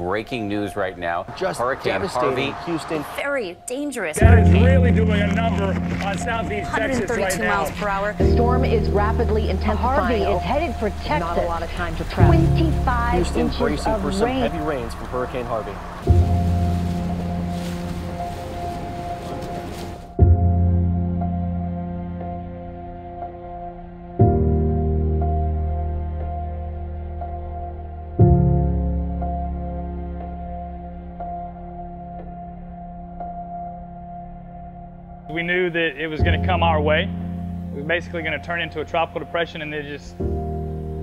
breaking news right now. Just Hurricane Harvey. Houston. Very dangerous That is hurricane. really doing a number on southeast Texas right 132 now. miles per hour. The storm is rapidly intensifying. Harvey is headed for Texas. Not a lot of time to travel. 25 Houston inches bracing of for some rain. heavy rains from Hurricane Harvey. We knew that it was going to come our way. It was basically going to turn into a tropical depression and then just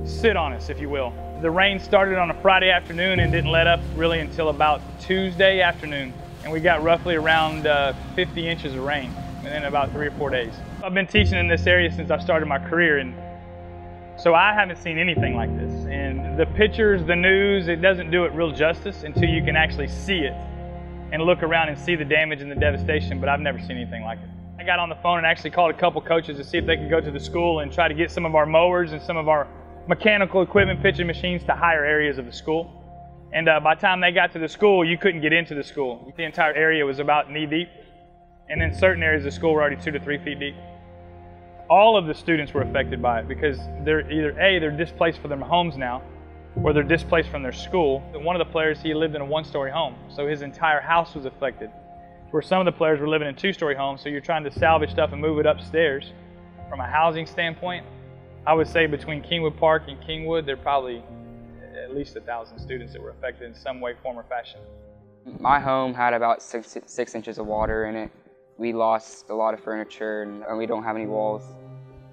sit on us, if you will. The rain started on a Friday afternoon and didn't let up really until about Tuesday afternoon. And we got roughly around 50 inches of rain within about 3 or 4 days. I've been teaching in this area since I started my career, and so I haven't seen anything like this. And the pictures, the news, it doesn't do it real justice until you can actually see it and look around and see the damage and the devastation, but I've never seen anything like it. I got on the phone and actually called a couple coaches to see if they could go to the school and try to get some of our mowers and some of our mechanical equipment, pitching machines to higher areas of the school. And by the time they got to the school, you couldn't get into the school. The entire area was about knee deep, and then certain areas of the school were already 2 to 3 feet deep. All of the students were affected by it because they're either they're displaced from their homes now, or they're displaced from their school. One of the players, he lived in a 1-story home, so his entire house was affected. Where some of the players were living in 2-story homes, so you're trying to salvage stuff and move it upstairs. From a housing standpoint, I would say between Kingwood Park and Kingwood, there are probably at least 1,000 students that were affected in some way, form, or fashion. My home had about 6 inches of water in it. We lost a lot of furniture, and we don't have any walls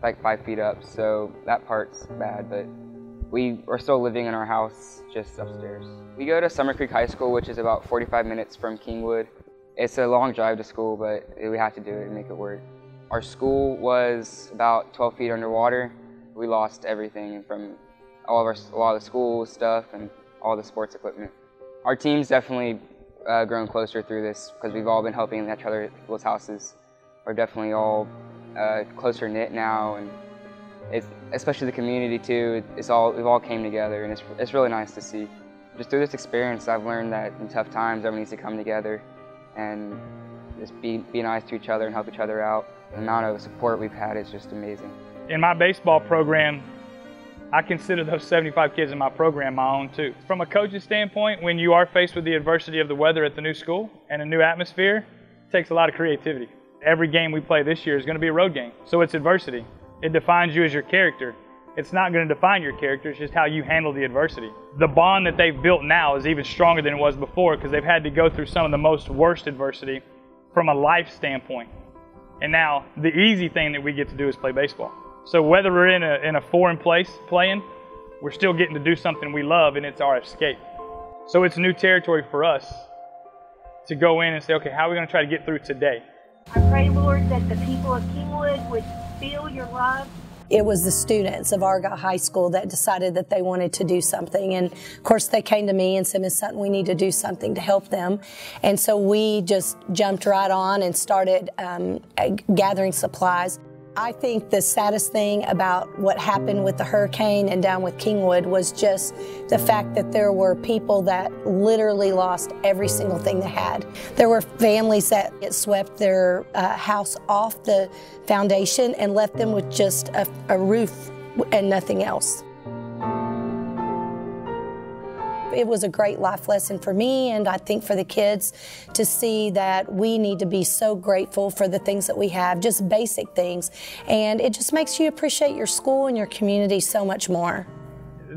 like 5 feet up, so that part's bad, but we are still living in our house just upstairs. We go to Summer Creek High School, which is about 45 minutes from Kingwood. It's a long drive to school, but we have to do it and make it work. Our school was about 12 feet underwater. We lost everything from a lot of the school stuff and all the sports equipment. Our team's definitely grown closer through this because we've all been helping each other at people's houses. We're definitely all closer knit now, and especially the community too. We've all came together, and it's really nice to see. Just through this experience, I've learned that in tough times, everyone needs to come together and just be nice to each other and help each other out. The amount of support we've had is just amazing. In my baseball program, I consider those 75 kids in my program my own too. From a coach's standpoint, when you are faced with the adversity of the weather at the new school and a new atmosphere, it takes a lot of creativity. Every game we play this year is going to be a road game, so it's adversity. It defines you as your character. It's not going to define your character, it's just how you handle the adversity. The bond that they've built now is even stronger than it was before because they've had to go through some of the most worst adversity from a life standpoint. And now the easy thing that we get to do is play baseball. So whether we're in a foreign place playing, we're still getting to do something we love, and it's our escape. So it's new territory for us to go in and say, okay, how are we going to try to get through today? I pray, Lord, that the people of Kingwood would feel your love. It was the students of Argyle High School that decided that they wanted to do something. And of course they came to me and said, Ms. Sutton, we need to do something to help them. And so we just jumped right on and started gathering supplies. I think the saddest thing about what happened with the hurricane and down with Kingwood was just the fact that there were people that literally lost every single thing they had. There were families that swept their house off the foundation and left them with just a roof and nothing else. It was a great life lesson for me, and I think for the kids to see that we need to be so grateful for the things that we have, just basic things. And it just makes you appreciate your school and your community so much more.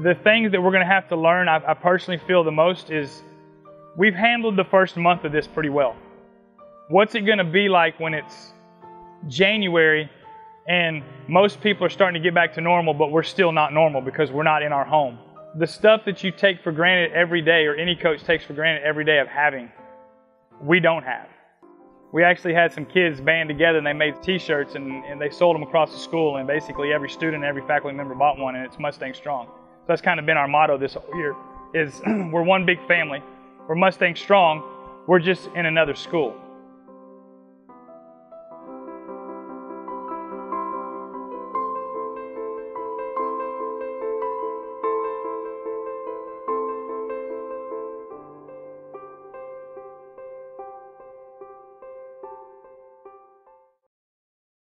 The things that we're going to have to learn, I personally feel the most, is we've handled the first month of this pretty well. What's it going to be like when it's January and most people are starting to get back to normal, but we're still not normal because we're not in our home? The stuff that you take for granted every day, or any coach takes for granted every day of having, we don't have. We actually had some kids band together and they made t-shirts and they sold them across the school, and basically every student, every faculty member bought one, and it's Mustang Strong. So that's kind of been our motto this whole year, is we're one big family. We're Mustang Strong, we're just in another school.